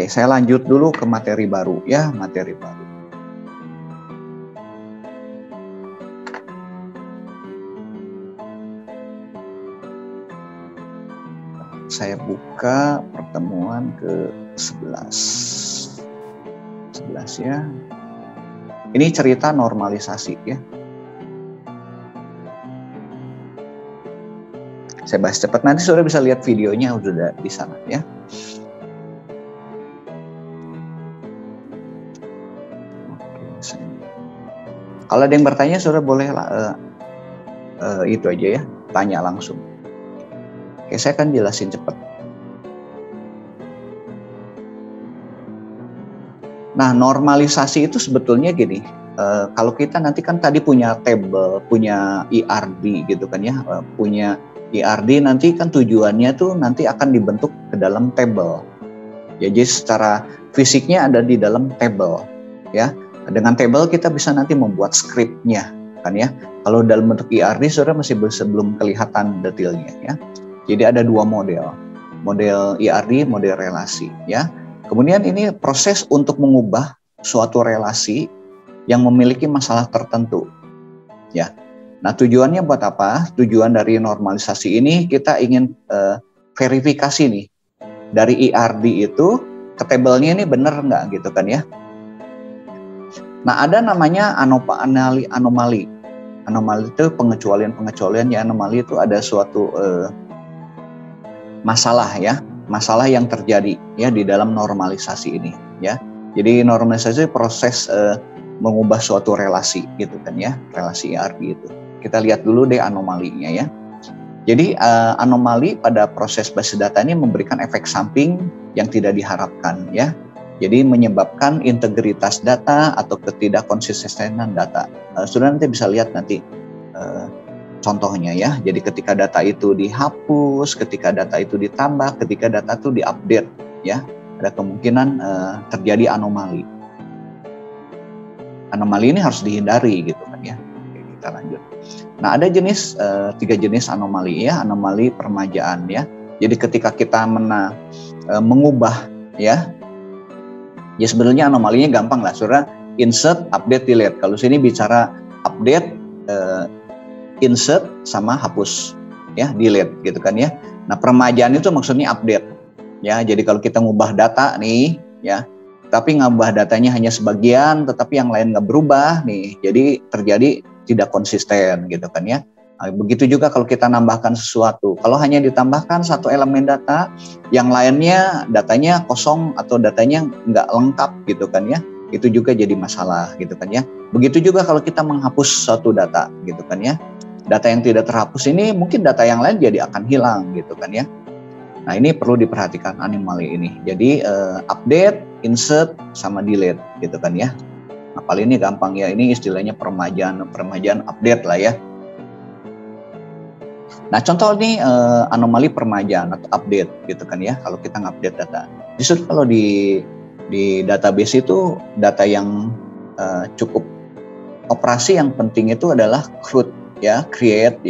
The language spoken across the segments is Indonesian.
Oke, saya lanjut dulu ke materi baru ya, materi baru. Saya buka pertemuan ke-11. 11 ya. Ini cerita normalisasi ya. Saya bahas cepat, nanti saudara bisa lihat videonya udah di sana ya. Kalau ada yang bertanya, saudara boleh itu aja ya, tanya langsung. Oke, saya akan jelasin cepat. Nah, normalisasi itu sebetulnya gini. Kalau kita nanti kan tadi punya table, punya IRD gitu kan ya, punya IRD nanti kan tujuannya tuh nanti akan dibentuk ke dalam table. Ya, jadi secara fisiknya ada di dalam table ya. Dengan table kita bisa nanti membuat scriptnya kan ya. Kalau dalam bentuk IRD saudara masih belum kelihatan detailnya ya. Jadi ada dua model IRD, model relasi ya. Kemudian ini proses untuk mengubah suatu relasi yang memiliki masalah tertentu ya. Nah, tujuannya buat apa? Tujuan dari normalisasi ini kita ingin verifikasi nih dari IRD itu ke tabelnya ini benar nggak gitu kan ya. Nah, ada namanya anomali. Anomali itu pengecualian ya. Anomali itu ada suatu masalah ya, masalah yang terjadi ya di dalam normalisasi ini ya. Jadi normalisasi proses mengubah suatu relasi gitu kan ya, relasi IRD itu. Kita lihat dulu deh anomalinya ya. Jadi anomali pada proses basis data ini memberikan efek samping yang tidak diharapkan ya. Jadi menyebabkan integritas data atau ketidakkonsistenan data. Saudara nanti bisa lihat nanti contohnya ya. Jadi ketika data itu dihapus, ketika data itu ditambah, ketika data itu diupdate ya, ada kemungkinan terjadi anomali. Anomali ini harus dihindari gitu kan ya. Oke, kita lanjut. Nah, ada tiga jenis anomali ya. Anomali permajaan ya. Jadi ketika kita mengubah ya sebenarnya anomalinya gampang lah, saudara. Insert, update, delete. Kalau sini bicara update, insert sama hapus ya, delete gitu kan ya. Nah, permajaan itu maksudnya update ya. Jadi kalau kita ngubah data nih ya, tapi ngubah datanya hanya sebagian tetapi yang lain nggak berubah nih, jadi terjadi tidak konsisten gitu kan ya. Nah, begitu juga kalau kita nambahkan sesuatu, kalau hanya ditambahkan satu elemen data, yang lainnya datanya kosong atau datanya nggak lengkap gitu kan ya, itu juga jadi masalah gitu kan ya. Begitu juga kalau kita menghapus suatu data gitu kan ya, data yang tidak terhapus ini mungkin data yang lain jadi akan hilang gitu kan ya. Nah, ini perlu diperhatikan anomali ini. Jadi update, insert, sama delete gitu kan ya. Nah, paling ini gampang ya, ini istilahnya permajaan update lah ya. Nah, contoh ini anomali permajaan atau update gitu kan ya, kalau kita ngupdate data. Justru kalau di database itu data yang cukup operasi yang penting itu adalah create.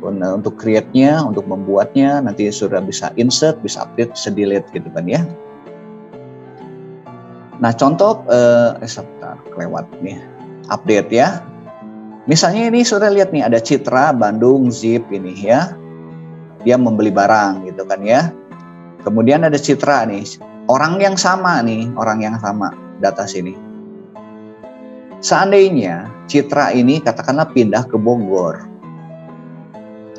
Untuk create-nya, untuk membuatnya, nanti sudah bisa insert, bisa update, bisa delete gitu kan ya. Nah, contoh sebentar kelewat nih, update ya. Misalnya ini sudah lihat nih, ada Citra Bandung Zip ini ya, dia membeli barang gitu kan ya. Kemudian ada Citra nih, orang yang sama data sini. Seandainya Citra ini katakanlah pindah ke Bogor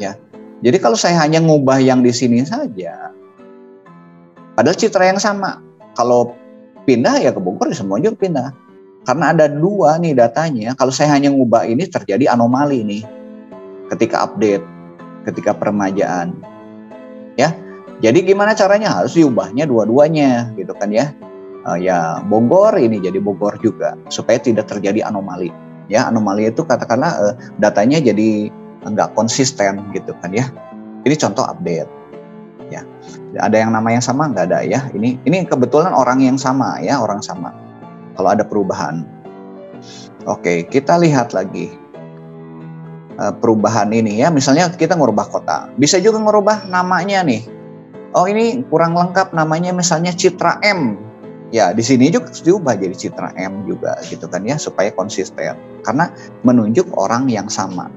ya, jadi kalau saya hanya ngubah yang di sini saja, padahal Citra yang sama, kalau pindah ya ke Bogor ya semua juga pindah. Karena ada dua nih datanya, kalau saya hanya ngubah ini terjadi anomali nih ketika update, ketika permajaan ya. Jadi gimana caranya? Harus diubahnya dua-duanya gitu kan ya. Ya Bogor ini jadi Bogor juga supaya tidak terjadi anomali ya. Anomali itu katakanlah datanya jadi nggak konsisten gitu kan ya. Ini contoh update ya. Ada yang nama yang sama nggak ada ya. Ini kebetulan orang yang sama ya, orang sama. Kalau ada perubahan. Oke, kita lihat lagi perubahan ini ya. Misalnya kita ngubah kota, bisa juga ngubah namanya nih. Oh ini kurang lengkap namanya misalnya citra M. Ya di sini juga diubah jadi citra M juga gitu kan ya supaya konsisten. Karena menunjuk orang yang sama.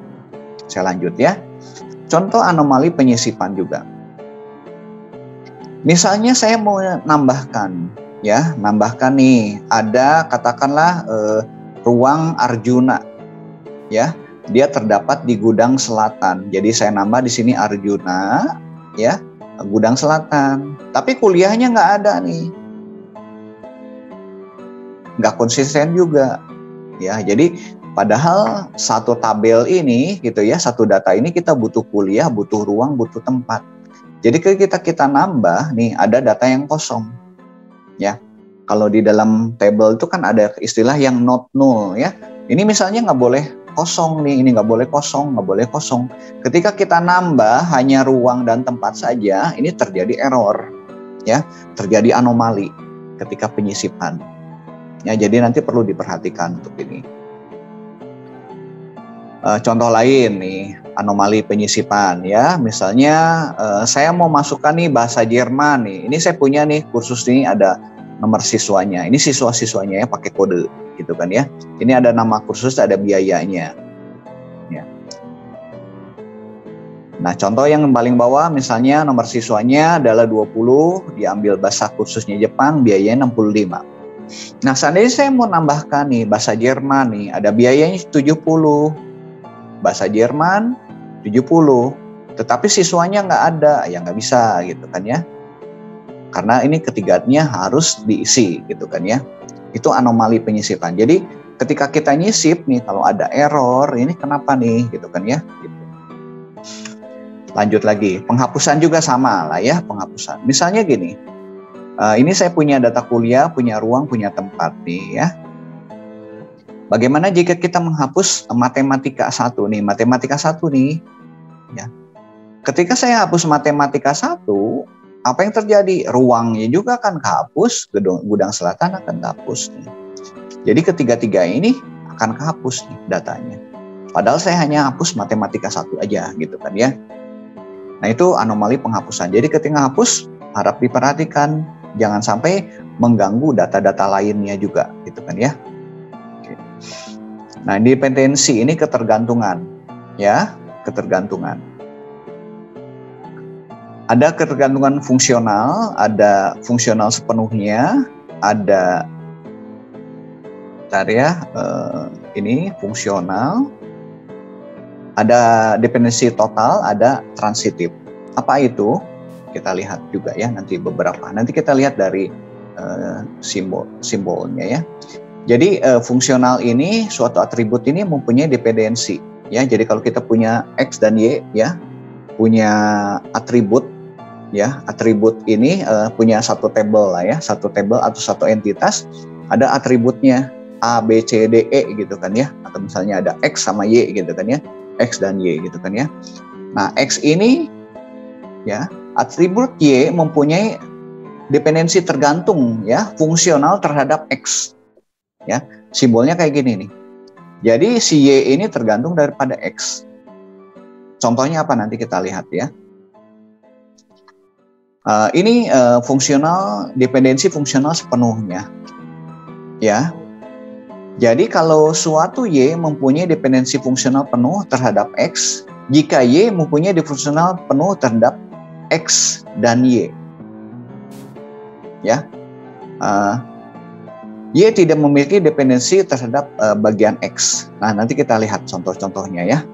Saya lanjut ya. Contoh anomali penyisipan juga. Misalnya saya mau nambahkan nih ada katakanlah ruang Arjuna ya. Dia terdapat di gudang selatan. Jadi saya nambah di sini Arjuna ya, gudang selatan. Tapi kuliahnya nggak ada nih. Nggak konsisten juga ya. Jadi padahal satu tabel ini gitu ya, satu data ini kita butuh kuliah, butuh ruang, butuh tempat. Jadi kita nambah nih ada data yang kosong ya. Kalau di dalam tabel itu kan ada istilah yang not null ya. Ini misalnya nggak boleh kosong nih, ini nggak boleh kosong, nggak boleh kosong. Ketika kita nambah hanya ruang dan tempat saja, ini terjadi error ya, terjadi anomali ketika penyisipan. Ya, jadi nanti perlu diperhatikan untuk ini. Contoh lain nih, anomali penyisipan ya. Misalnya saya mau masukkan nih bahasa Jerman nih. Ini saya punya nih kursus ini ada nomor siswanya. Ini siswa-siswanya ya pakai kode gitu kan ya. Ini ada nama kursus, ada biayanya. Ya. Nah, contoh yang paling bawah misalnya nomor siswanya adalah 20, diambil bahasa kursusnya Jepang, biayanya 65. Nah, seandainya saya mau nambahkan nih bahasa Jerman nih, ada biayanya 70. Bahasa Jerman 70. Tetapi siswanya nggak ada, ya nggak bisa gitu kan ya. Karena ini ketiganya harus diisi gitu kan ya. Itu anomali penyisipan. Jadi ketika kita nyisip nih, kalau ada error, ini kenapa nih gitu kan ya. Gitu. Lanjut lagi, penghapusan juga sama lah ya, penghapusan. Misalnya gini, ini saya punya data kuliah, punya ruang, punya tempat nih ya. Bagaimana jika kita menghapus matematika 1 nih, matematika 1 nih ya. Ketika saya hapus matematika 1, apa yang terjadi? Ruangnya juga akan kehapus, gudang selatan akan kehapus nih. Jadi ketiga-tiga ini akan kehapus nih datanya. Padahal saya hanya hapus matematika 1 aja gitu kan ya. Nah itu anomali penghapusan. Jadi ketika hapus harap diperhatikan jangan sampai mengganggu data-data lainnya juga gitu kan ya. Nah, dependensi ini ketergantungan ya, ketergantungan. Ada ketergantungan fungsional, ada fungsional sepenuhnya, ada ini fungsional, ada dependensi total, ada transitif. Apa itu? Kita lihat juga ya nanti beberapa. Nanti kita lihat dari simbolnya ya. Jadi fungsional ini suatu atribut ini mempunyai dependensi ya. Jadi kalau kita punya X dan Y ya, punya atribut ya, atribut ini punya satu tabel lah ya, satu tabel atau satu entitas ada atributnya A, B, C, D, E gitu kan ya. Atau misalnya ada X sama Y gitu kan ya, X dan Y gitu kan ya. Nah X ini ya, atribut Y mempunyai dependensi tergantung ya, fungsional terhadap X. Ya, simbolnya kayak gini nih. Jadi si Y ini tergantung daripada X. Contohnya apa nanti kita lihat ya. Ini fungsional, dependensi fungsional sepenuhnya. Ya. Jadi kalau suatu Y mempunyai dependensi fungsional penuh terhadap X, jika Y mempunyai dependensi fungsional penuh terhadap X dan Y. Ya. Y tidak memiliki dependensi terhadap bagian X. Nah, nanti kita lihat contoh-contohnya ya.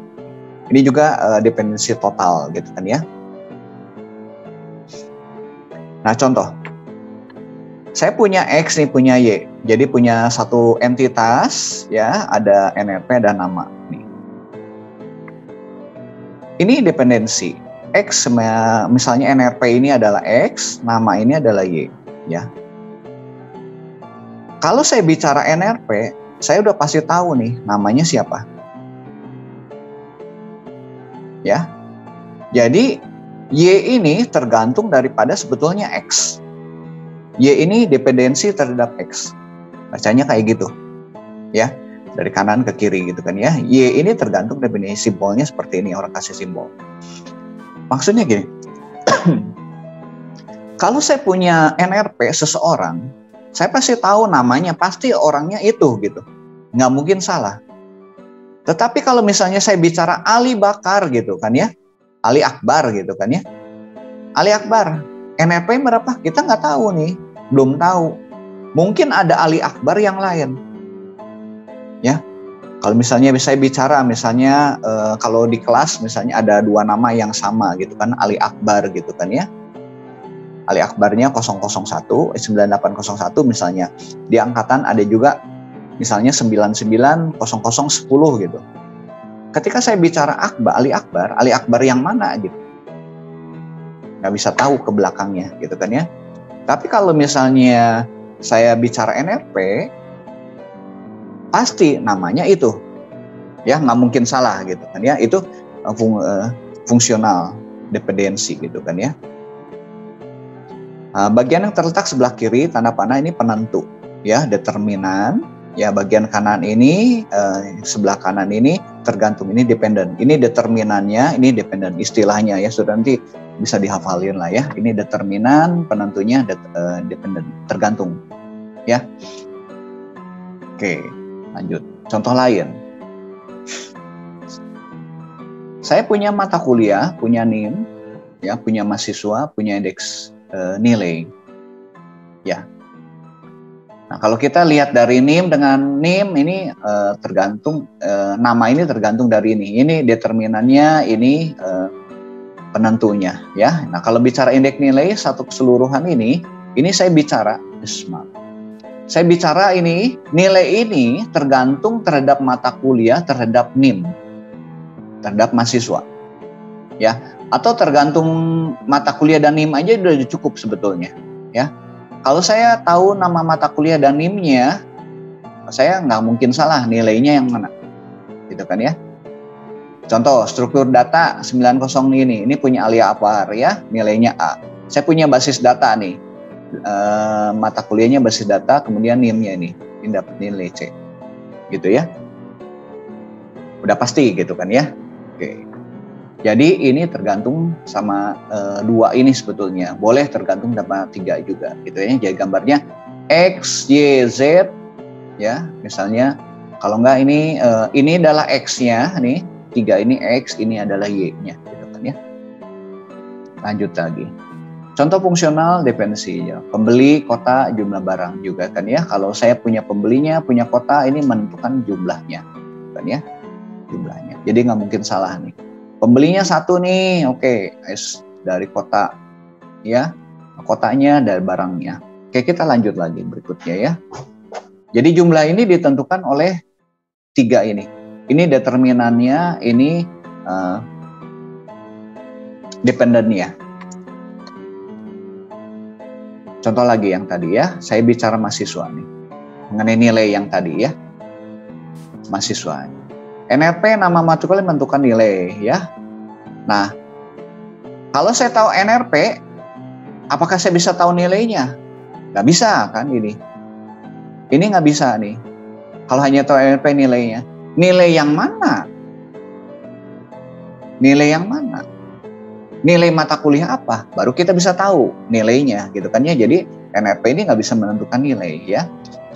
Ini juga dependensi total gitu kan ya. Nah, contoh. Saya punya X nih, punya Y. Jadi punya satu entitas ya, ada NRP dan nama nih. Ini dependensi. X misalnya NRP ini adalah X, nama ini adalah Y ya. Kalau saya bicara NRP, saya udah pasti tahu nih namanya siapa. Ya. Jadi Y ini tergantung daripada sebetulnya X. Y ini dependensi terhadap X. Bacanya kayak gitu. Ya, dari kanan ke kiri gitu kan ya. Y ini tergantung dependensi, simbolnya seperti ini, orang kasih simbol. Maksudnya gini. Kalau saya punya NRP seseorang, saya pasti tahu namanya, pasti orangnya itu gitu. Nggak mungkin salah. Tetapi kalau misalnya saya bicara Ali Bakar gitu kan ya, Ali Akbar gitu kan ya. Ali Akbar, NRP berapa? Kita nggak tahu nih, belum tahu. Mungkin ada Ali Akbar yang lain. Ya. Kalau misalnya saya bicara, misalnya kalau di kelas misalnya ada dua nama yang sama gitu kan, Ali Akbar gitu kan ya. Ali Akbarnya 001, 9801 misalnya. Di angkatan ada juga misalnya 990010 gitu. Ketika saya bicara Ali Akbar yang mana gitu. Nggak bisa tahu ke belakangnya gitu kan ya. Tapi kalau misalnya saya bicara NRP, pasti namanya itu. Ya, nggak mungkin salah gitu kan ya. Itu fungsional dependensi gitu kan ya. Bagian yang terletak sebelah kiri tanda panah ini penentu, ya, determinan. Ya, bagian kanan ini sebelah kanan ini tergantung, ini dependen. Ini determinannya, ini dependen istilahnya ya. Sudah nanti bisa dihafalin lah ya. Ini determinan, penentunya dependen, tergantung. Ya. Oke, lanjut. Contoh lain. Saya punya mata kuliah, punya NIM, ya, punya mahasiswa, punya indeks nilai, ya. Nah, kalau kita lihat dari NIM dengan NIM ini tergantung nama ini tergantung dari ini. Ini determinannya, ini penentunya, ya. Nah, kalau bicara indeks nilai satu keseluruhan ini saya bicara saya bicara ini nilai ini tergantung terhadap mata kuliah, terhadap NIM, terhadap mahasiswa, ya. Atau tergantung mata kuliah dan NIM aja udah cukup sebetulnya, ya. Kalau saya tahu nama mata kuliah dan NIM-nya, saya nggak mungkin salah nilainya yang mana, gitu kan ya. Contoh struktur data 90 ini punya Alia Akbar ya, nilainya A. Saya punya basis data nih, mata kuliahnya basis data, kemudian NIM-nya ini dapat nilai C, gitu ya. Udah pasti gitu kan ya. Oke. Jadi ini tergantung sama dua ini sebetulnya. Boleh tergantung sama 3 juga gitu ya. Jadi gambarnya X, Y, Z ya. Misalnya kalau enggak ini adalah X-nya nih. 3 ini X, ini adalah Y-nya gitu kan ya. Lanjut lagi. Contoh fungsional dependensi ya. Pembeli, kota, jumlah barang juga kan ya. Kalau saya punya pembelinya, punya kota, ini menentukan jumlahnya kan ya. Jumlahnya. Jadi nggak mungkin salah nih. Pembelinya 1 nih, oke, S dari kota, ya, kotanya dari barangnya. Oke, kita lanjut lagi berikutnya ya. Jadi jumlah ini ditentukan oleh 3 ini. Ini determinannya, ini dependennya. Contoh lagi yang tadi ya, saya bicara mahasiswa nih, mengenai nilai yang tadi ya, mahasiswa. NRP nama mata kuliah menentukan nilai ya. Nah, kalau saya tahu NRP, apakah saya bisa tahu nilainya? Nggak bisa kan ini. Ini nggak bisa nih. Kalau hanya tahu NRP nilainya. Nilai yang mana? Nilai yang mana? Nilai mata kuliah apa? Baru kita bisa tahu nilainya gitu kan ya. Jadi NRP ini nggak bisa menentukan nilai ya.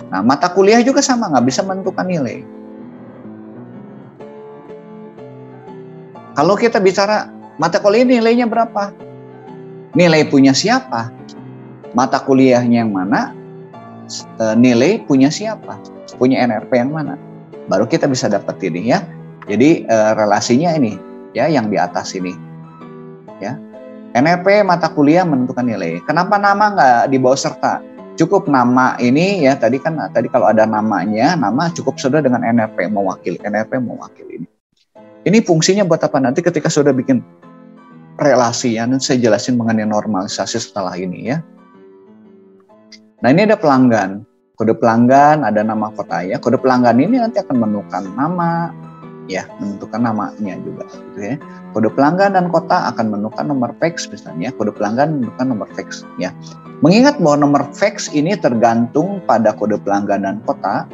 Nah, mata kuliah juga sama, nggak bisa menentukan nilai. Kalau kita bicara mata kuliah nilainya berapa? Nilai punya siapa? Mata kuliahnya yang mana? Nilai punya siapa? Punya NRP yang mana? Baru kita bisa dapat ini ya. Jadi relasinya ini ya yang di atas ini. Ya. NRP mata kuliah menentukan nilai. Kenapa nama nggak dibawa serta? Cukup nama ini ya, tadi kalau ada namanya, nama cukup sudah dengan NRP mewakili. NRP mewakili ini. Ini fungsinya buat apa? Nanti ketika sudah bikin relasi ya, nanti saya jelasin mengenai normalisasi setelah ini ya. Nah, ini ada pelanggan. Kode pelanggan, ada nama kota ya. Kode pelanggan ini nanti akan menentukan nama ya, menentukan namanya juga gitu ya. Kode pelanggan dan kota akan menentukan nomor fax misalnya. Kode pelanggan menentukan nomor fax ya. Mengingat bahwa nomor fax ini tergantung pada kode pelanggan dan kota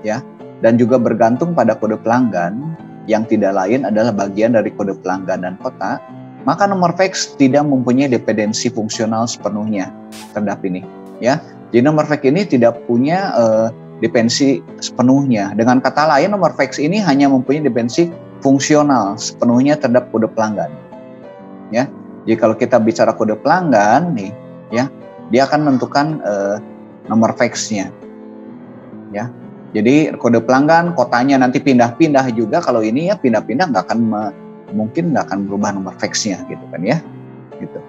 ya, dan juga bergantung pada kode pelanggan yang tidak lain adalah bagian dari kode pelanggan dan kota. maka nomor fax tidak mempunyai dependensi fungsional sepenuhnya terhadap ini, ya. Jadi nomor fax ini tidak punya dependensi sepenuhnya. Dengan kata lain, nomor fax ini hanya mempunyai dependensi fungsional sepenuhnya terhadap kode pelanggan, ya. Jadi kalau kita bicara kode pelanggan nih, ya, dia akan menentukan nomor faxnya, ya. Jadi kode pelanggan, kotanya nanti pindah-pindah juga. Kalau ini ya pindah-pindah mungkin nggak akan berubah nomor faxnya gitu kan ya, gitu.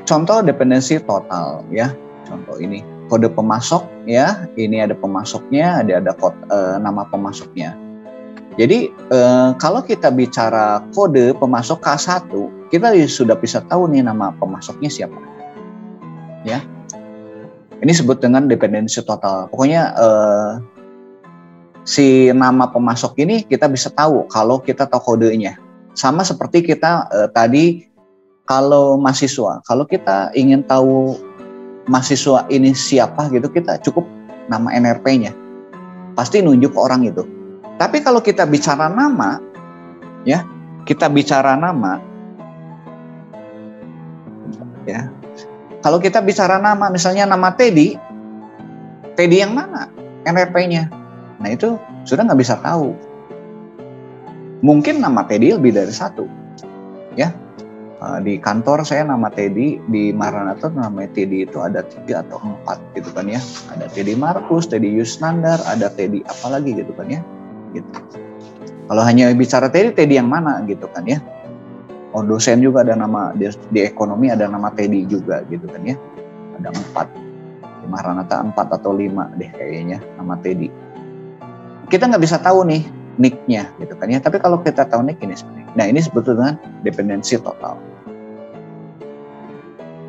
Contoh dependensi total ya, contoh ini kode pemasok ya, ini ada pemasoknya, ada nama pemasoknya. Jadi kalau kita bicara kode pemasok K1, kita sudah bisa tahu nih nama pemasoknya siapa, ya. Ini disebut dengan dependensi total. Pokoknya si nama pemasok ini kita bisa tahu kalau kita tahu kodenya. Sama seperti kita tadi kalau mahasiswa, kalau kita ingin tahu mahasiswa ini siapa gitu, kita cukup nama NRP-nya, pasti nunjuk ke orang itu. Tapi kalau kita bicara nama, ya, kita bicara nama, ya. Kalau kita bicara nama, misalnya nama Teddy yang mana NRP-nya? Nah itu sudah nggak bisa tahu. Mungkin nama Teddy lebih dari satu, ya. Di kantor saya nama Teddy, di Maranatha namanya Teddy itu ada 3 atau 4 gitu kan ya. Ada Teddy Markus, Teddy Yusnandar, ada Teddy apa lagi gitu kan ya. Gitu. Kalau hanya bicara Teddy yang mana gitu kan ya. Oh, dosen juga ada nama, di ekonomi ada nama Teddy juga gitu kan ya. Ada 4. Di Maranatha 4 atau 5 deh kayaknya nama Teddy. Kita nggak bisa tahu nih nick-nya gitu kan ya. Tapi kalau kita tahu nick ini sebenarnya. Nah, ini sebetulnya dependensi total.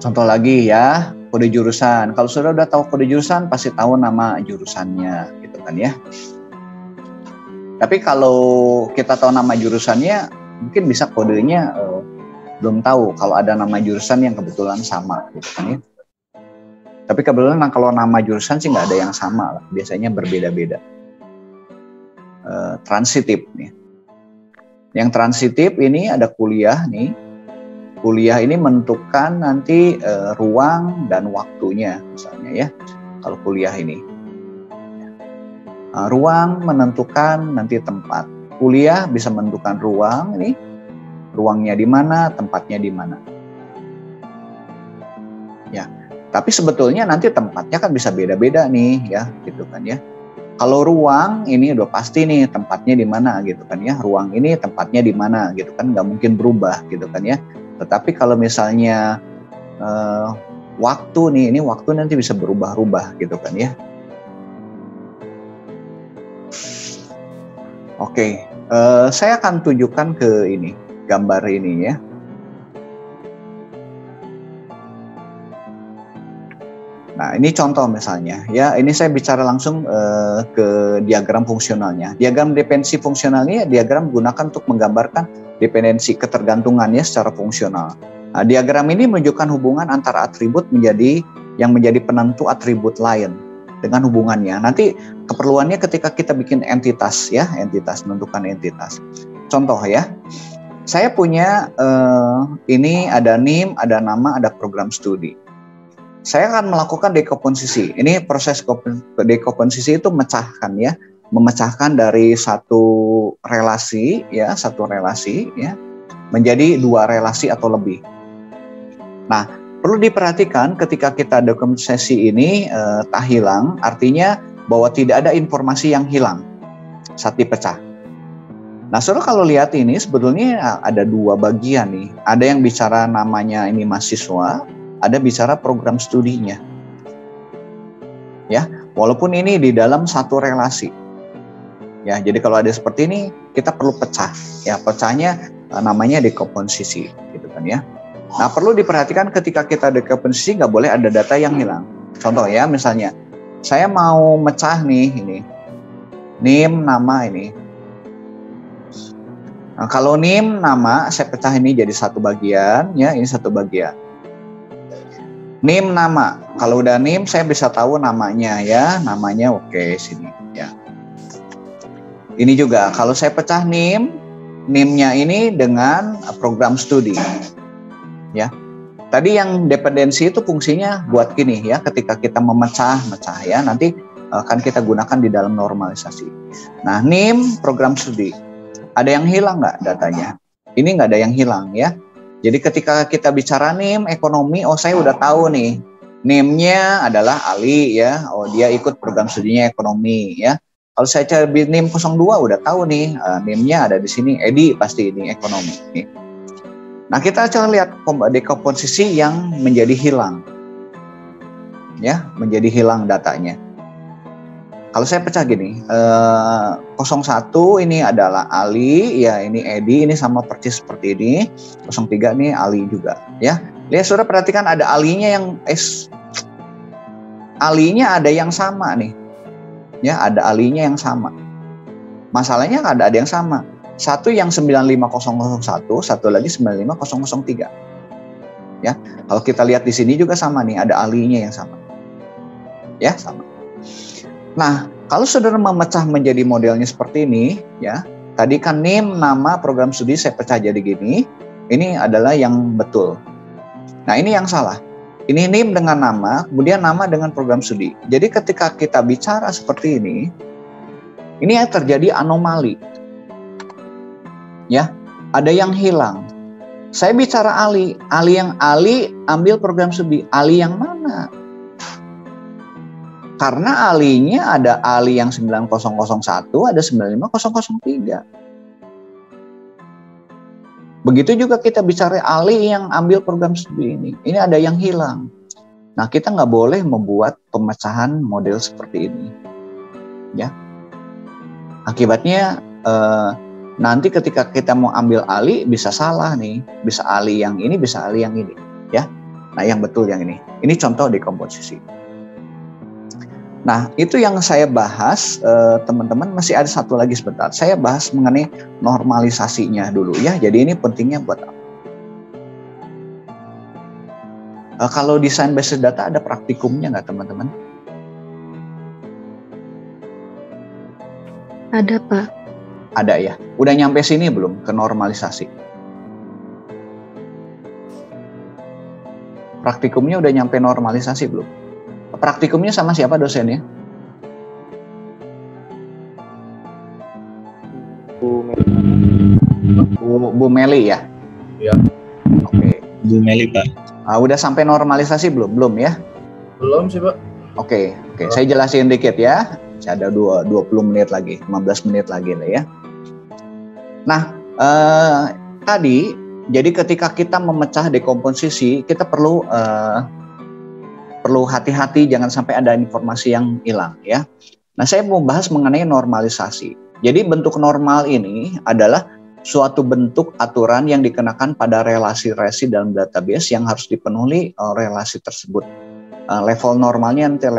Contoh lagi ya, kode jurusan. Kalau sudah udah tahu kode jurusan, pasti tahu nama jurusannya gitu kan ya. Tapi kalau kita tahu nama jurusannya, mungkin bisa kodenya belum tahu kalau ada nama jurusan yang kebetulan sama gitu kan ya. Tapi kebetulan kalau nama jurusan sih nggak ada yang sama lah, biasanya berbeda-beda. Transitif nih. Yang transitif ini ada kuliah nih. Kuliah ini menentukan nanti ruang dan waktunya misalnya ya. Kalau kuliah ini. Ruang menentukan nanti tempat. Kuliah bisa menentukan ruang ini, ruangnya di mana, tempatnya di mana. Ya, tapi sebetulnya nanti tempatnya kan bisa beda-beda nih ya, gitu kan ya. Kalau ruang ini udah pasti nih tempatnya di mana gitu kan ya. Ruang ini tempatnya di mana gitu kan, nggak mungkin berubah gitu kan ya. Tetapi kalau misalnya waktu nih, ini waktu nanti bisa berubah-ubah gitu kan ya. Oke, saya akan tunjukkan ke ini, gambar ini ya. Nah, ini contoh misalnya ya. Ini saya bicara langsung ke diagram fungsionalnya. Diagram dependensi fungsionalnya diagram digunakan untuk menggambarkan dependensi ketergantungannya secara fungsional. Nah, diagram ini menunjukkan hubungan antara atribut yang menjadi penentu atribut lain dengan hubungannya. Nanti keperluannya ketika kita bikin entitas ya, menentukan entitas. Contoh ya, saya punya ini ada NIM, ada nama, ada program studi. Saya akan melakukan dekomposisi. Ini proses dekomposisi itu memecahkan dari satu relasi ya, menjadi 2 relasi atau lebih. Nah, perlu diperhatikan ketika kita dekomposisi ini tak hilang, artinya bahwa tidak ada informasi yang hilang saat dipecah. Nah, saudara kalau lihat ini sebetulnya ada 2 bagian nih. Ada yang bicara namanya ini mahasiswa, ada bicara program studinya. Ya, walaupun ini di dalam satu relasi. Ya, jadi kalau ada seperti ini kita perlu pecah. Ya, pecahnya namanya dekomposisi gitu kan ya. Nah, perlu diperhatikan ketika kita dekomposisi nggak boleh ada data yang hilang. Contoh ya, misalnya saya mau mecah nih ini. NIM nama ini. Nah, kalau NIM nama saya pecah ini jadi satu bagian ya, ini satu bagian. NIM nama. Kalau udah NIM saya bisa tahu namanya ya, namanya oke sini ya. Ini juga kalau saya pecah NIM NIM-nya ini dengan program studi. Ya. Tadi yang dependensi itu fungsinya buat gini ya, ketika kita memecah ya, nanti akan kita gunakan di dalam normalisasi. Nah, NIM program studi. Ada yang hilang nggak datanya? Ini nggak ada yang hilang ya. Jadi ketika kita bicara NIM ekonomi, oh saya udah tahu nih. NIM-nya adalah Ali ya. Oh dia ikut program studinya ekonomi ya. Kalau saya cari NIM 02 udah tahu nih, NIM-nya ada di sini. Edi pasti ini ekonomi. Nih. Nah, kita coba lihat dekomposisi yang menjadi hilang. Ya, menjadi hilang datanya. Kalau saya pecah gini, 01 ini adalah Ali, ya ini Edi, ini sama persis seperti ini. 03 ini Ali juga, ya. Lihat saudara, perhatikan ada alinya yang alinya ada yang sama nih. Ya, ada alinya yang sama. Masalahnya ada yang sama. Satu yang 95001, satu lagi 95003. Ya, kalau kita lihat di sini juga sama nih, ada alinya yang sama. Ya, sama. Nah, kalau saudara memecah menjadi modelnya seperti ini, ya, tadi kan NIM nama program studi saya pecah jadi gini. Ini adalah yang betul. Nah, ini yang salah. Ini NIM dengan nama, kemudian nama dengan program studi. Jadi ketika kita bicara seperti ini yang terjadi anomali. Ya, ada yang hilang. Saya bicara Ali yang Ali ambil program studi. Ali yang mana? Karena alinya ada Ali yang 9001, ada 95003. Begitu juga kita bicara Ali yang ambil program studi ini. Ini ada yang hilang. Nah, kita nggak boleh membuat pemecahan model seperti ini. Ya. Akibatnya nanti ketika kita mau ambil Ali bisa salah nih. Bisa Ali yang ini, bisa Ali yang ini. Ya. Nah, yang betul yang ini. Ini contoh dekomposisi. Nah, itu yang saya bahas, teman-teman. Masih ada satu lagi sebentar. Saya bahas mengenai normalisasinya dulu ya. Jadi ini pentingnya buat apa? Kalau desain basis data ada praktikumnya nggak, teman-teman? Ada, Pak. Ada ya. Udah nyampe sini belum ke normalisasi? Praktikumnya udah nyampe normalisasi belum? Praktikumnya sama siapa dosennya? Bu Meli ya? Ya. Oke. Bu Meli, Pak. Udah sampai normalisasi belum? Belum ya? Belum sih, Pak. Oke. Saya jelasin dikit ya. Ada 20 menit lagi, 15 menit lagi lah ya. Nah, tadi jadi ketika kita memecah dekomposisi, kita perlu hati-hati jangan sampai ada informasi yang hilang ya. Nah, saya mau bahas mengenai normalisasi. Jadi bentuk normal ini adalah suatu bentuk aturan yang dikenakan pada relasi-relasi dalam database yang harus dipenuhi relasi tersebut. Level normalnya nanti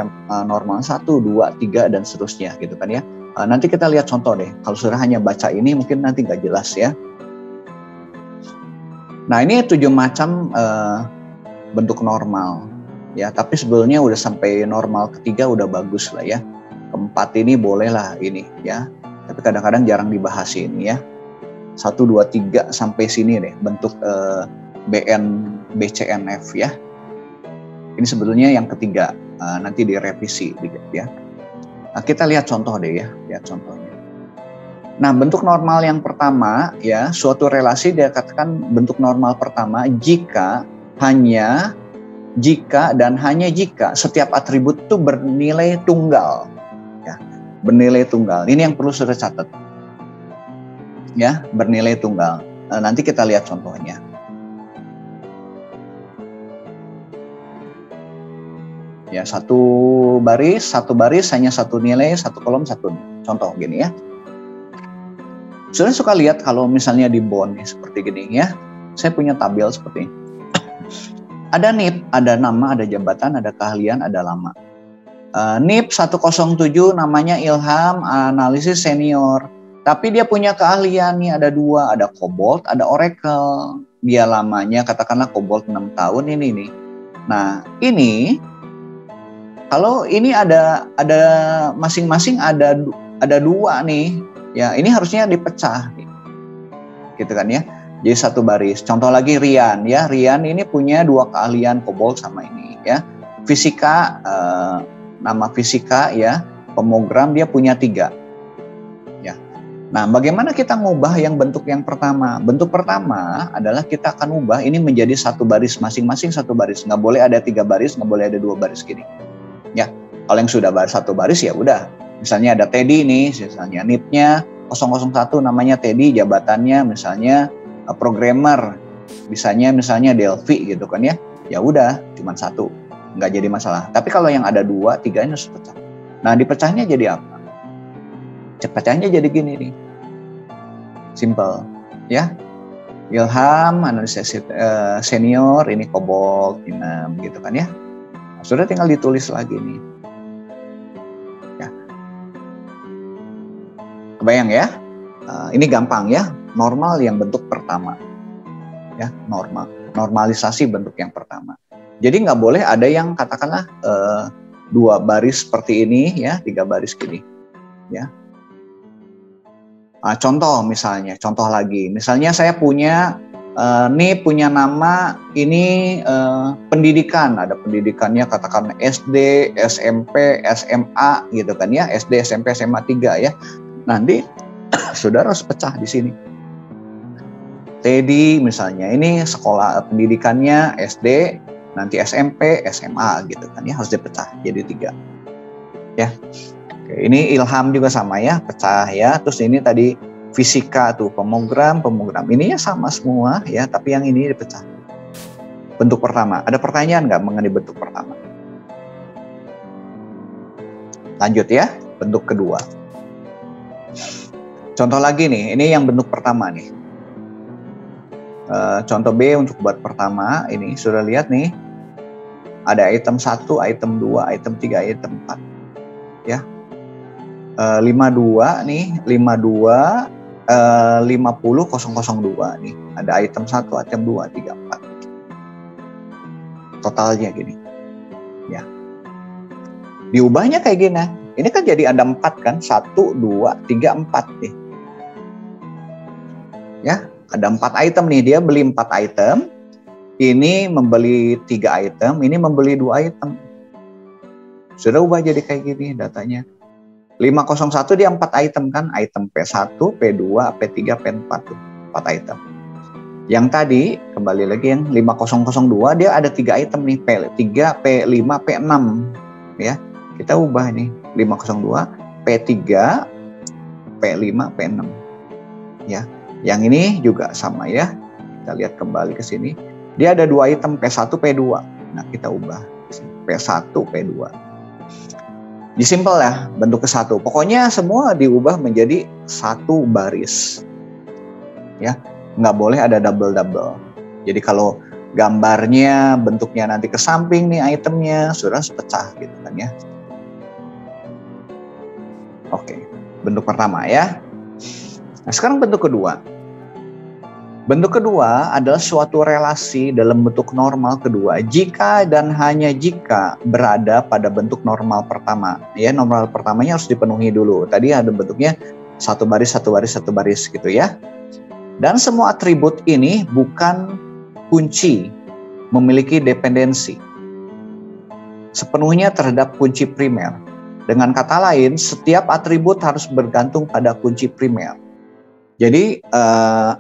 normal 1, 2, 3 dan seterusnya gitu kan ya. Nanti kita lihat contoh deh. Kalau sudah hanya baca ini mungkin nanti nggak jelas ya. Nah, ini 7 macam bentuk normal. Ya, tapi sebelumnya udah sampai normal ketiga udah bagus lah ya. Keempat ini bolehlah ini ya. Tapi kadang-kadang jarang dibahas ini ya. 1, 2, 3 sampai sini deh bentuk BN, BCNF ya. Ini sebetulnya yang ketiga, nanti direvisi dikit ya. Nah, kita lihat contoh deh ya, lihat contohnya. Nah, bentuk normal yang pertama ya, suatu relasi dikatakan bentuk normal pertama jika dan hanya jika setiap atribut itu bernilai tunggal. Ya, bernilai tunggal. Ini yang perlu sudah catat. Ya, bernilai tunggal. Nanti kita lihat contohnya. Ya, satu baris hanya satu nilai, satu kolom, satu contoh gini ya. Sudah suka lihat kalau misalnya di bond seperti gini ya. Saya punya tabel seperti ini. Ada NIP, ada nama, ada jabatan, ada keahlian, ada lama. NIP 107 namanya Ilham, analisis senior. Tapi dia punya keahlian nih, ada 2, ada Cobalt, ada Oracle. Dia lamanya katakanlah Cobalt 6 tahun ini nih. Nah, ini kalau ini ada masing-masing ada 2 nih. Ya, ini harusnya dipecah nih. gitu kan ya. Jadi satu baris. Contoh lagi Rian ya. Rian ini punya 2 keahlian COBOL sama ini ya. Fisika, nama fisika ya, pemogram dia punya 3 ya. Nah, bagaimana kita ngubah yang bentuk yang pertama? Bentuk pertama adalah kita akan ubah ini menjadi satu baris, masing-masing satu baris. Nggak boleh ada 3 baris, nggak boleh ada 2 baris gini ya. Kalau yang sudah satu baris ya udah. Misalnya ada Teddy nih, misalnya NIP-nya 001 namanya Teddy, jabatannya misalnya programmer, misalnya Delphi gitu kan ya. Ya udah, cuma 1, nggak jadi masalah. Tapi kalau yang ada 2, 3 ini harus pecah. Nah, dipecahnya jadi apa? Pecahnya jadi gini nih, simple ya. Ilham analisa senior ini COBOL Inem gitu kan ya. Nah, sudah tinggal ditulis lagi nih. Ya. Kebayang ya? Ini gampang ya. Normal yang bentuk pertama ya, normalisasi bentuk yang pertama. Jadi nggak boleh ada yang katakanlah 2 baris seperti ini ya, 3 baris gini ya. Contoh lagi, misalnya saya punya punya nama ini pendidikan, ada pendidikannya katakan SD, SMP, SMA gitu kan ya, SD, SMP, SMA 3 ya. Nanti saudara harus pecah di sini. Teddy misalnya ini sekolah pendidikannya SD, nanti SMP, SMA gitu kan ya, harus dipecah jadi 3 ya. Oke, ini Ilham juga sama ya, pecah ya. Terus ini tadi fisika tuh pemogram ininya sama semua ya, tapi yang ini dipecah. Bentuk pertama, ada pertanyaan nggak mengenai bentuk pertama? Lanjut ya, bentuk kedua. Contoh lagi nih, ini yang bentuk pertama nih. Contoh B untuk buat pertama, ini sudah lihat nih, ada item 1, item 2, item 3, item 4 ya. 52 nih, 52 50 002 nih, ada item 1, item 2, 3, 4 totalnya gini ya. Diubahnya kayak gini, ini kan jadi ada 4 kan, 1, 2, 3, 4 nih ya. Ada 4 item nih, dia beli 4 item, ini membeli 3 item, ini membeli 2 item. Sudah ubah jadi kayak gini datanya. 501 dia 4 item kan, item P1, P2, P3, P4 tuh, 4 item. Yang tadi, kembali lagi yang 5002 dia ada 3 item nih, P3, P5, P6 ya. Kita ubah nih, 502, P3, P5, P6 ya. Yang ini juga sama ya. Kita lihat kembali ke sini. Dia ada 2 item P1, P2. Nah, kita ubah P1, P2. Disimpel ya, bentuk ke-1. Pokoknya semua diubah menjadi 1 baris. Ya, nggak boleh ada double-double. Jadi kalau gambarnya bentuknya nanti ke samping nih itemnya, sudah pecah gitu kan ya. Oke, bentuk pertama ya. Nah, sekarang bentuk kedua. Bentuk kedua adalah suatu relasi dalam bentuk normal kedua jika dan hanya jika berada pada bentuk normal pertama. Ya, normal pertamanya harus dipenuhi dulu. Tadi ada bentuknya 1 baris, 1 baris, 1 baris gitu ya. Dan semua atribut ini bukan kunci memiliki dependensi sepenuhnya terhadap kunci primer. Dengan kata lain, setiap atribut harus bergantung pada kunci primer. Jadi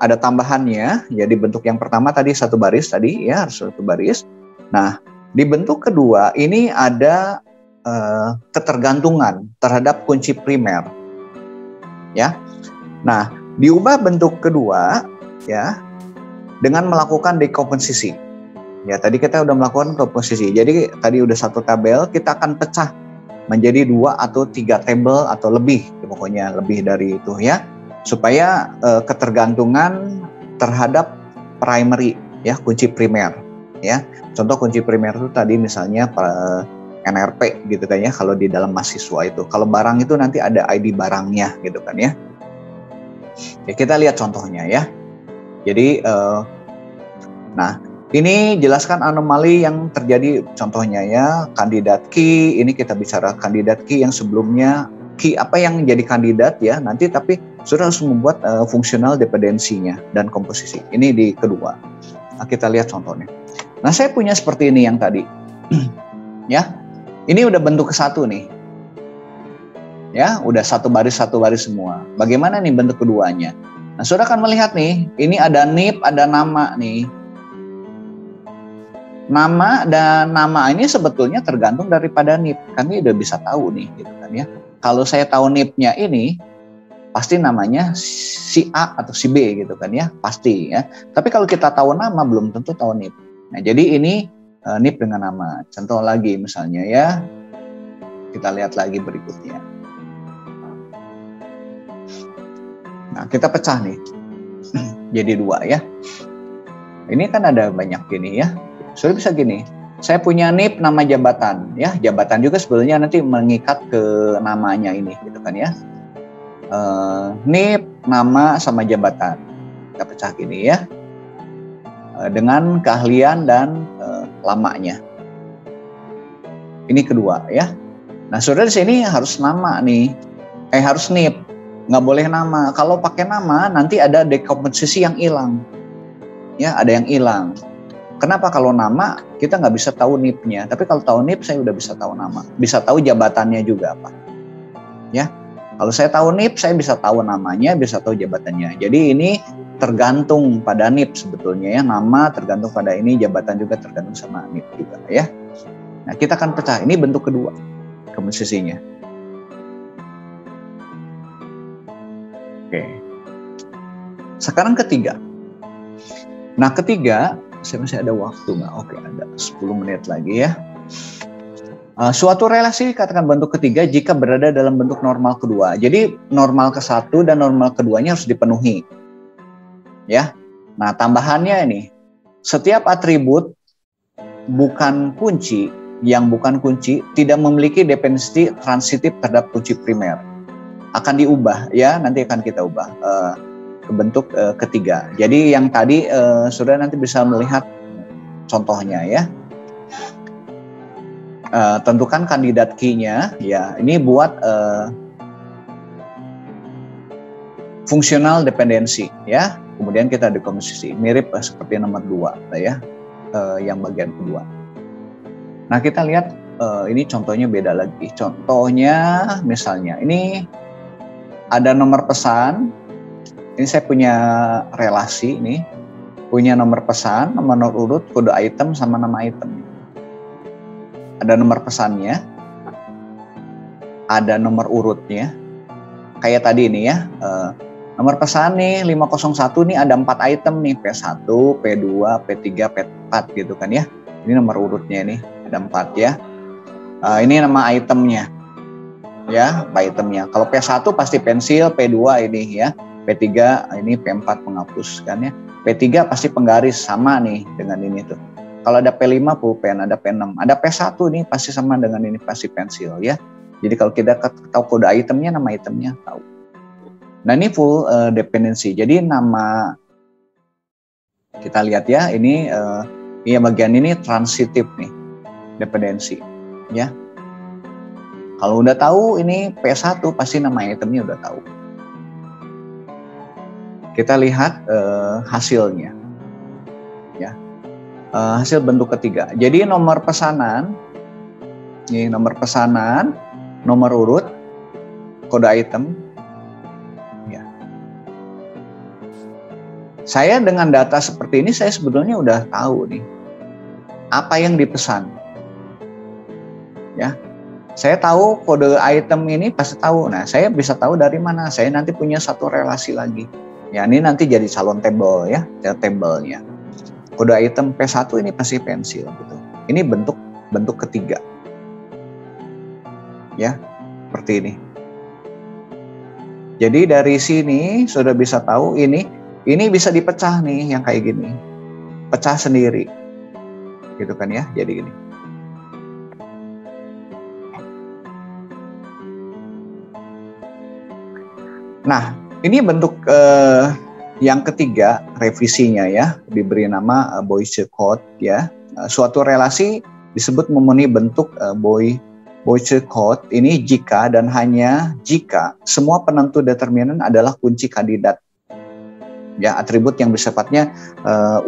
ada tambahannya. Jadi bentuk yang pertama tadi 1 baris tadi ya, harus 1 baris. Nah, di bentuk kedua ini ada ketergantungan terhadap kunci primer. Ya. Nah, diubah bentuk kedua ya dengan melakukan dekomposisi. Ya, tadi kita udah melakukan komposisi. Jadi tadi udah 1 tabel, kita akan pecah menjadi 2 atau 3 tabel atau lebih. Pokoknya lebih dari itu ya. Supaya ketergantungan terhadap primary ya, kunci primer ya. Contoh kunci primer itu tadi misalnya NRP gitu kan ya, kalau di dalam mahasiswa itu. Kalau barang itu nanti ada ID barangnya gitu kan ya. Ya, kita lihat contohnya ya. Jadi nah, ini jelaskan anomali yang terjadi contohnya ya, kandidat key. Ini kita bicara kandidat key yang sebelumnya key apa yang jadi kandidat ya nanti, tapi Saudara harus membuat fungsional dependensinya dan komposisi. Ini di kedua. Nah, kita lihat contohnya. Nah, saya punya seperti ini yang tadi. Ya, ini udah bentuk ke satu nih. Ya, udah satu baris semua. Bagaimana nih bentuk keduanya? Nah, saudara akan melihat nih, ini ada nip, ada nama nih. Nama dan nama ini sebetulnya tergantung daripada nip. Kami udah bisa tahu nih, gitu kan ya. Kalau saya tahu nipnya ini, pasti namanya si A atau si B gitu kan ya, pasti ya. Tapi kalau kita tahu nama, belum tentu tahu nip. Nah, jadi ini nip dengan nama. Contoh lagi misalnya ya, kita lihat lagi berikutnya. Nah, kita pecah nih, jadi dua ya. Ini kan ada banyak gini ya. Sudah bisa gini, saya punya nip nama jabatan ya. Jabatan juga sebetulnya nanti mengikat ke namanya ini gitu kan ya. Nip, nama sama jabatan. Kita pecah gini ya. Dengan keahlian dan lamanya. Ini kedua ya. Nah, saudara di sini harus nama nih. Harus nip. Nggak boleh nama. Kalau pakai nama nanti ada dekomposisi yang hilang. Ya, ada yang hilang. Kenapa? Kalau nama kita nggak bisa tahu nipnya. Tapi kalau tahu nip saya udah bisa tahu nama. Bisa tahu jabatannya juga apa. Ya. Kalau saya tahu nip, saya bisa tahu namanya, bisa tahu jabatannya. Jadi ini tergantung pada nip sebetulnya ya. Nama tergantung pada ini, jabatan juga tergantung sama nip juga ya. Nah, kita akan pecah. Ini bentuk kedua komposisinya. Oke. Sekarang ketiga. Nah, ketiga, saya masih ada waktu nggak? Oke, ada 10 menit lagi ya. Suatu relasi dikatakan bentuk ketiga jika berada dalam bentuk normal kedua. Jadi normal ke satu dan normal keduanya harus dipenuhi. Ya. Nah, tambahannya ini, setiap atribut bukan kunci, yang bukan kunci tidak memiliki dependensi transitif terhadap kunci primer. Akan diubah ya, nanti akan kita ubah ke bentuk ketiga. Jadi yang tadi sudah nanti bisa melihat contohnya ya. Tentukan kandidat key-nya ya. Ini buat fungsional dependensi ya. Kemudian kita dekomposisi. Mirip seperti nomor 2 ya. Yang bagian kedua. Nah, kita lihat ini contohnya beda lagi. Contohnya misalnya ini ada nomor pesan. Ini saya punya relasi nih. Punya nomor pesan, nomor urut, kode item sama nama item. Ada nomor pesannya, ada nomor urutnya, kayak tadi ini ya, nomor pesan nih 501 nih ada 4 item nih, P1, P2, P3, P4 gitu kan ya. Ini nomor urutnya nih, ada 4 ya. Ini nama itemnya, ya, itemnya. Kalau P1 pasti pensil, P2 ini ya, P3 ini P4 penghapus kan ya, P3 pasti penggaris sama nih dengan ini tuh. Kalau ada P5 pulpen, ada P6, ada P1 nih pasti sama dengan ini, pasti pensil ya. Jadi kalau kita tahu kode itemnya, nama itemnya tahu. Nah, ini full dependency. Jadi nama kita lihat ya, ini bagian ini transitif nih, dependency ya. Kalau udah tahu ini P1 pasti nama itemnya udah tahu. Kita lihat hasilnya ya. Hasil bentuk ketiga. Jadi nomor pesanan, ini nomor pesanan, nomor urut, kode item. Ya. Saya dengan data seperti ini, saya sebetulnya udah tahu nih apa yang dipesan. Ya, saya tahu kode item ini pasti tahu. Nah, saya bisa tahu dari mana. Saya nanti punya satu relasi lagi. Ya, ini nanti jadi calon tabel ya, tabelnya. Kode item P1 ini pasti pensil gitu. Ini bentuk ketiga. Ya, seperti ini. Jadi dari sini sudah bisa tahu ini bisa dipecah nih yang kayak gini. Pecah sendiri. Gitu kan ya, jadi gini. Nah, ini bentuk yang ketiga, revisinya ya, diberi nama Boyce Code ya. Suatu relasi disebut memenuhi bentuk Boyce-Codd ini jika dan hanya jika semua penentu determinan adalah kunci kandidat. Ya, atribut yang bersifatnya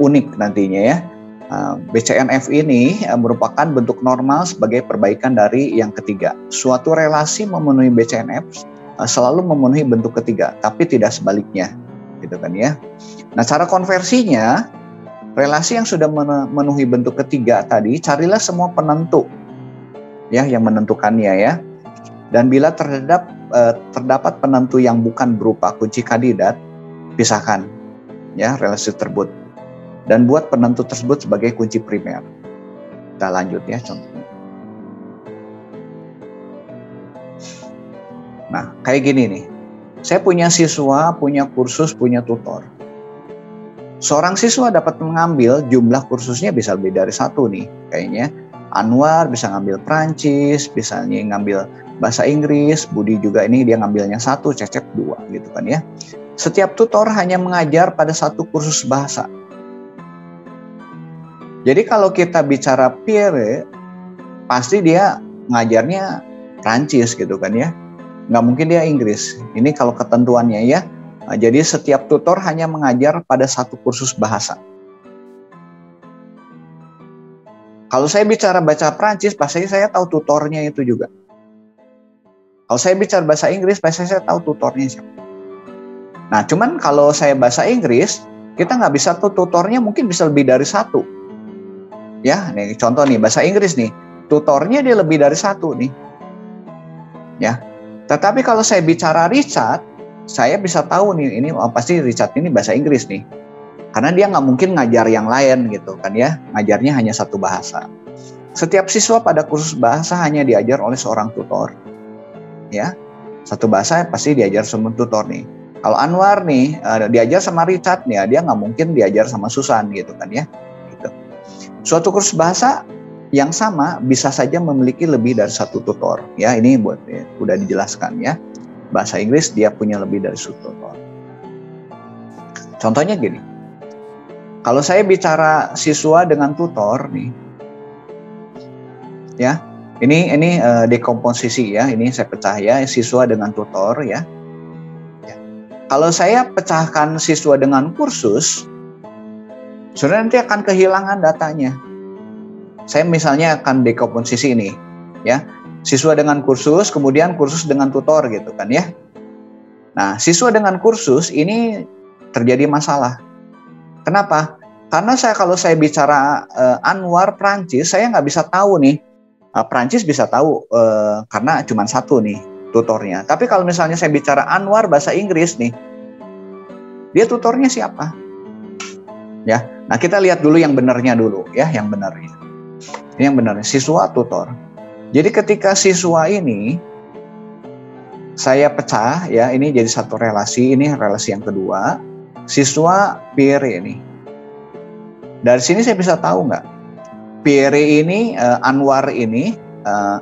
unik nantinya ya. BCNF ini merupakan bentuk normal sebagai perbaikan dari yang ketiga. Suatu relasi memenuhi BCNF selalu memenuhi bentuk ketiga, tapi tidak sebaliknya, gitu kan ya. Nah, cara konversinya, relasi yang sudah memenuhi bentuk ketiga tadi, carilah semua penentu ya yang menentukannya ya. Dan bila terdapat penentu yang bukan berupa kunci kandidat, pisahkan ya relasi tersebut dan buat penentu tersebut sebagai kunci primer. Kita lanjut ya contohnya. Nah, kayak gini nih. Saya punya siswa, punya kursus, punya tutor. Seorang siswa dapat mengambil jumlah kursusnya bisa lebih dari satu nih. Kayaknya Anwar bisa ngambil Prancis, bisa ngambil bahasa Inggris, Budi juga ini dia ngambilnya satu, Cecep dua gitu kan ya. Setiap tutor hanya mengajar pada satu kursus bahasa. Jadi kalau kita bicara Pierre, pasti dia ngajarnya Prancis gitu kan ya. Nggak mungkin dia Inggris. Ini kalau ketentuannya ya. Nah, jadi setiap tutor hanya mengajar pada satu kursus bahasa. Kalau saya bicara baca Prancis, pasti saya tahu tutornya itu juga. Kalau saya bicara bahasa Inggris, pasti saya tahu tutornya siapa. Nah, cuman kalau saya bahasa Inggris, kita nggak bisa tuh tutornya mungkin bisa lebih dari satu. Ya, nih contoh nih bahasa Inggris nih, tutornya dia lebih dari satu nih. Ya, tetapi kalau saya bicara Richard, saya bisa tahu nih ini pasti Richard ini bahasa Inggris nih, karena dia nggak mungkin ngajar yang lain gitu kan ya, ngajarnya hanya satu bahasa. Setiap siswa pada kursus bahasa hanya diajar oleh seorang tutor. Ya, satu bahasa pasti diajar sama tutor nih. Kalau Anwar nih diajar sama Richard nih, dia nggak mungkin diajar sama Susan gitu kan ya. Gitu. Suatu kursus bahasa yang sama bisa saja memiliki lebih dari satu tutor. Ya, ini buat ya, udah dijelaskan ya. Bahasa Inggris dia punya lebih dari satu tutor. Contohnya gini. Kalau saya bicara siswa dengan tutor nih. Ya. Ini dekomposisi ya. Ini saya pecah ya, siswa dengan tutor ya. Kalau saya pecahkan siswa dengan kursus, sebenarnya nanti akan kehilangan datanya. Saya misalnya akan dekomposisi ini, ya, siswa dengan kursus, kemudian kursus dengan tutor gitu kan ya. Nah, siswa dengan kursus ini terjadi masalah. Kenapa? Karena kalau saya bicara Anwar Prancis, saya nggak bisa tahu nih. Prancis bisa tahu karena cuma satu nih tutornya. Tapi kalau misalnya saya bicara Anwar bahasa Inggris nih, dia tutornya siapa? Ya, nah kita lihat dulu yang benarnya dulu ya, yang benarnya. Ini yang benarnya, siswa tutor. Jadi ketika siswa ini saya pecah ya, ini jadi satu relasi, ini relasi yang kedua, siswa Pierre ini. Dari sini saya bisa tahu nggak? Pierre ini, Anwar ini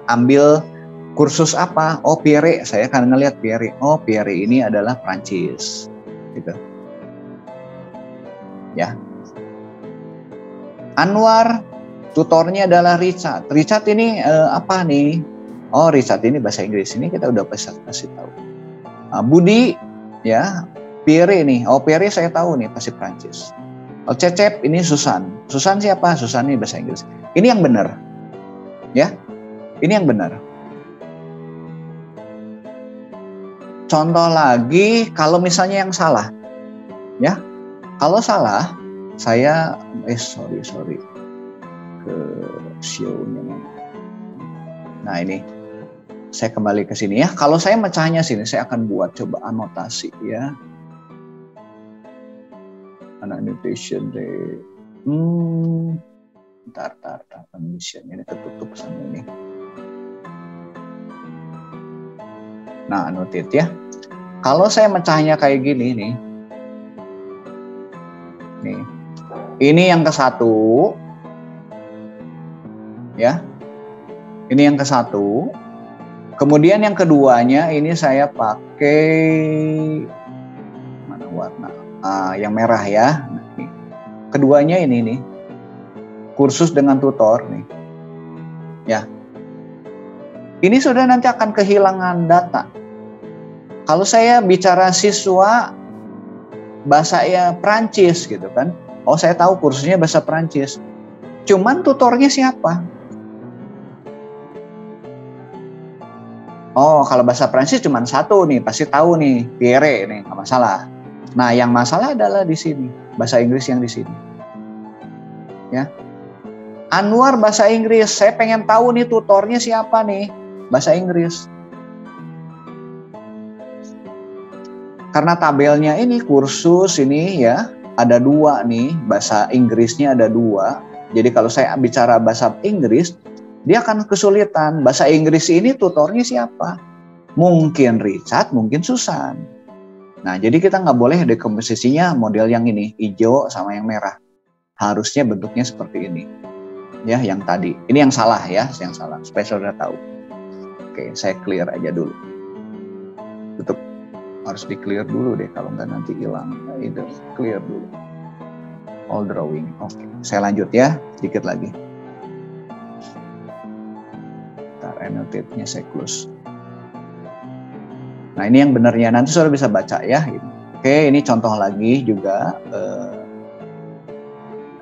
ambil kursus apa? Oh Pierre, saya akan ngelihat Pierre. Oh Pierre ini adalah Prancis, gitu. Ya. Anwar tutornya adalah Richard. Richard ini apa nih? Oh Richard ini bahasa Inggris. Ini kita udah kasih tahu. Budi, ya Pierre ini. Oh Pierre saya tahu nih pasti Prancis. Oh Cecep ini Susan. Susan siapa? Susan ini bahasa Inggris. Ini yang benar, ya. Ini yang benar. Contoh lagi, kalau misalnya yang salah, ya, kalau salah, saya, sorry, ke show-nya. Nah ini, saya kembali ke sini ya. Kalau saya mecahnya sini, saya akan buat coba anotasi ya. Annotation deh. Bentar, permission ini ketutup sama ini. Nah, annotate ya. Kalau saya mecahnya kayak gini nih. Nih. Ini yang ke satu. Ya. Ini yang ke satu. Kemudian yang keduanya ini saya pakai mana warna? Yang merah ya. Nah, nih. Keduanya ini nih. Kursus dengan tutor nih. Ya. Ini sudah nanti akan kehilangan data. Kalau saya bicara siswa bahasa Prancis gitu kan. Oh, saya tahu kursusnya bahasa Prancis. Cuman tutornya siapa? Oh, kalau bahasa Prancis cuma satu nih, pasti tahu nih, Pierre nih, nggak masalah. Nah, yang masalah adalah di sini, bahasa Inggris yang di sini. Ya. Anwar bahasa Inggris, saya pengen tahu nih tutornya siapa nih, bahasa Inggris. Karena tabelnya ini kursus ini ya, ada 2 nih, bahasa Inggrisnya ada 2. Jadi kalau saya bicara bahasa Inggris, dia akan kesulitan. Bahasa Inggris ini tutornya siapa? Mungkin Richard, mungkin Susan. Nah, jadi kita nggak boleh ada komposisinya model yang ini, hijau sama yang merah. Harusnya bentuknya seperti ini. Ya, yang tadi. Ini yang salah ya, yang salah. Supaya saudara tahu. Oke, saya clear aja dulu. Tutup. Harus di clear dulu deh, kalau nggak nanti hilang. Itu clear dulu. All drawing. Oke, saya lanjut ya, sedikit lagi. Ntar annotate-nya saya close. Nah, ini yang benarnya, nanti saudara bisa baca ya. Oke, ini contoh lagi juga.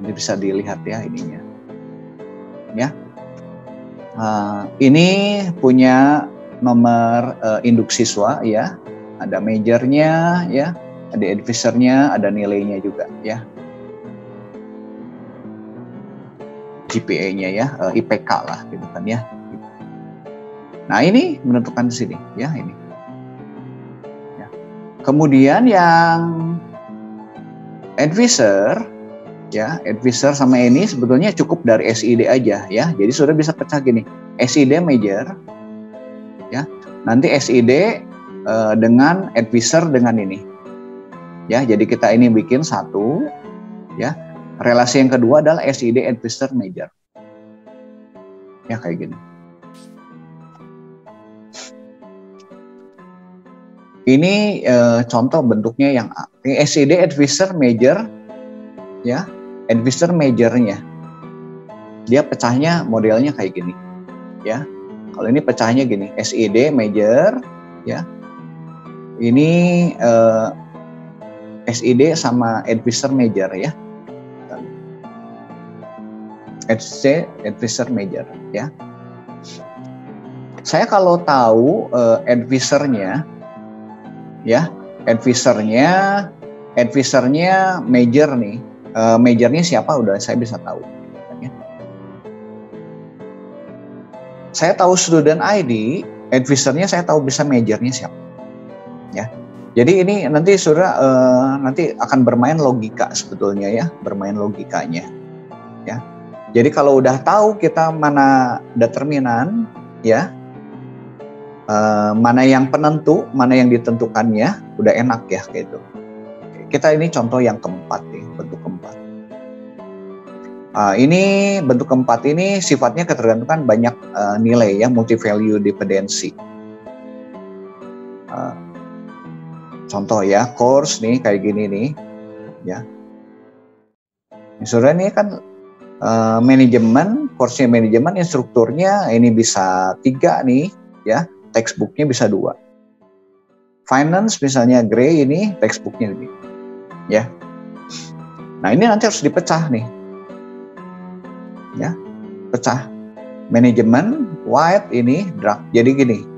Nanti bisa dilihat ya ininya. Ya. Ini punya nomor induk siswa ya. Ada majornya ya, ada advisornya, ada nilainya juga ya. GPA-nya ya, IPK lah gitu kan ya. Nah, ini menentukan di sini ya ini. Ya. Kemudian yang advisor ya, advisor sama ini sebetulnya cukup dari SID aja ya. Jadi sudah bisa pecah gini. SID major ya. Nanti SID dengan advisor dengan ini ya, jadi kita ini bikin satu ya. Relasi yang kedua adalah SID advisor major ya, kayak gini. Ini contoh bentuknya yang A. SID advisor major ya, advisor majornya dia pecahnya modelnya kayak gini ya. Kalau ini pecahnya gini, SID major ya. Ini SID sama advisor major ya. SID advisor major ya. Saya kalau tahu advisornya ya, advisornya major nih. Majornya siapa udah saya bisa tahu. Ya. Saya tahu student ID, advisornya saya tahu bisa majornya siapa. Ya, jadi ini nanti saudara nanti akan bermain logika sebetulnya ya, bermain logikanya, ya. Jadi kalau udah tahu kita mana determinan, ya, mana yang penentu, mana yang ditentukannya, udah enak ya kayak gitu. Kita ini contoh yang keempat nih, bentuk keempat. Ini bentuk keempat ini sifatnya ketergantungan banyak nilai ya, multi value dependency. Contoh ya, course nih kayak gini nih, ya. Saudara ini kan manajemen, course-nya manajemen, instrukturnya ini bisa 3 nih, ya. Textbooknya bisa 2. Finance misalnya Gray ini, textbooknya ini, ya. Nah ini nanti harus dipecah nih, ya, pecah. Manajemen white ini drug, jadi gini.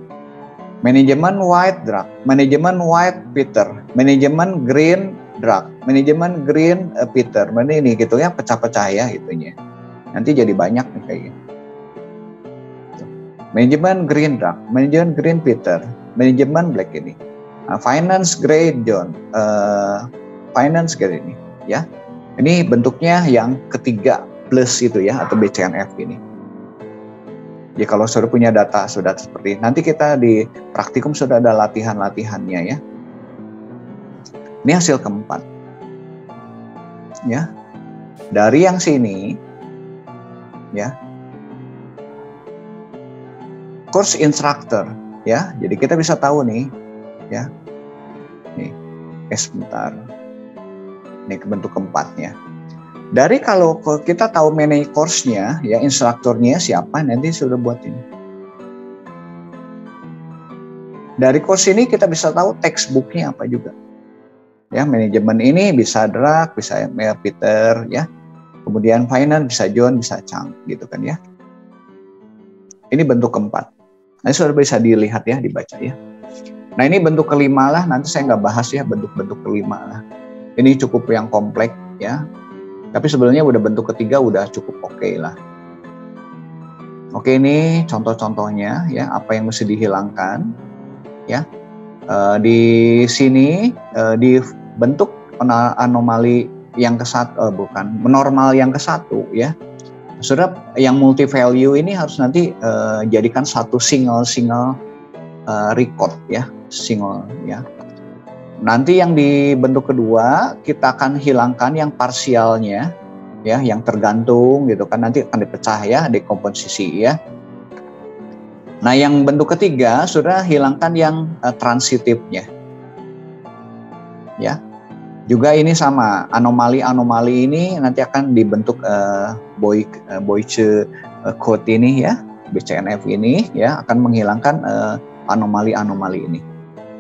Manajemen white drug, manajemen white Peter, manajemen green drug, manajemen green Peter. Mana ini gitu ya, pecah-pecah ya itunya. Nanti jadi banyak nih kayak gini. Manajemen green drug, manajemen green Peter, manajemen black ini. Finance grey John, finance grey ini ya. Ini bentuknya yang ketiga plus itu ya, atau BCNF ini. Ya kalau sudah punya data sudah seperti nanti kita di praktikum sudah ada latihan-latihannya ya. Ini hasil keempat. Ya. Dari yang sini ya. Course instructor ya. Jadi kita bisa tahu nih ya. Nih, sebentar. Ini bentuk keempatnya. Dari kalau kita tahu manage course-nya, ya instrukturnya siapa, nanti sudah buat ini. Dari course ini kita bisa tahu textbooknya apa juga. Ya, manajemen ini bisa Drak, bisa Peter, ya. Kemudian finance bisa John, bisa Chang, gitu kan ya. Ini bentuk keempat. Nah, sudah bisa dilihat ya, dibaca ya. Nah, ini bentuk kelima lah. Nanti saya nggak bahas ya bentuk-bentuk kelima lah. Ini cukup yang kompleks ya. Tapi sebenarnya udah bentuk ketiga udah cukup oke lah. Oke, ini contoh-contohnya ya, apa yang mesti dihilangkan ya. Di sini di bentuk anomali yang normal yang ke-1 ya. Saudara, yang multi value ini harus nanti jadikan satu single record ya, single ya. Nanti yang di bentuk kedua kita akan hilangkan yang parsialnya ya, yang tergantung gitu kan, nanti akan dipecah ya, dekomposisi ya. Nah, yang bentuk ketiga sudah hilangkan yang transitifnya. Ya. Juga ini sama, anomali ini nanti akan dibentuk Boyce code ini ya, BCNF ini ya, akan menghilangkan anomali ini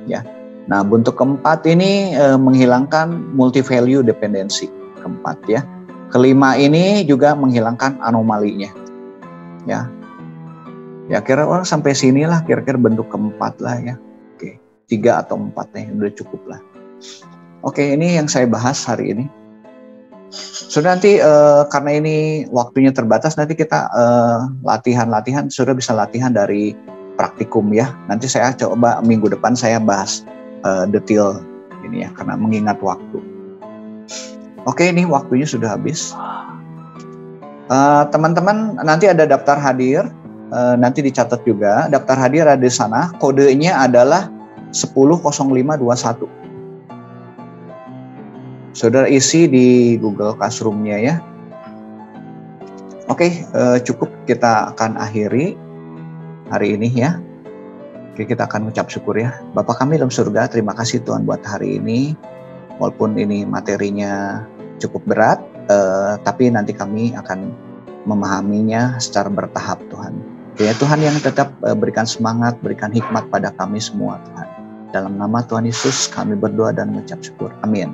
ya. Nah, bentuk keempat ini menghilangkan multi value dependency keempat ya. Kelima ini juga menghilangkan anomalinya ya. Ya, kira-kira sampai sinilah kira-kira bentuk keempat lah ya. Oke, 3 atau 4 nih udah cukup lah. Oke, ini yang saya bahas hari ini. Sudah nanti karena ini waktunya terbatas, nanti kita latihan-latihan, sudah bisa latihan dari praktikum ya. Nanti saya coba minggu depan saya bahas detail ini ya, karena mengingat waktu. Oke, ini waktunya sudah habis. Teman-teman, nanti ada daftar hadir, nanti dicatat juga. Daftar hadir ada di sana, kodenya adalah 100521. Saudara isi di Google Classroom-nya ya. Oke, cukup, kita akan akhiri hari ini ya. Oke, kita akan mengucap syukur ya. Bapa kami dalam surga, terima kasih Tuhan buat hari ini. Walaupun ini materinya cukup berat, tapi nanti kami akan memahaminya secara bertahap Tuhan. Ya Tuhan yang tetap berikan semangat, berikan hikmat pada kami semua Tuhan. Dalam nama Tuhan Yesus kami berdoa dan mengucap syukur. Amin.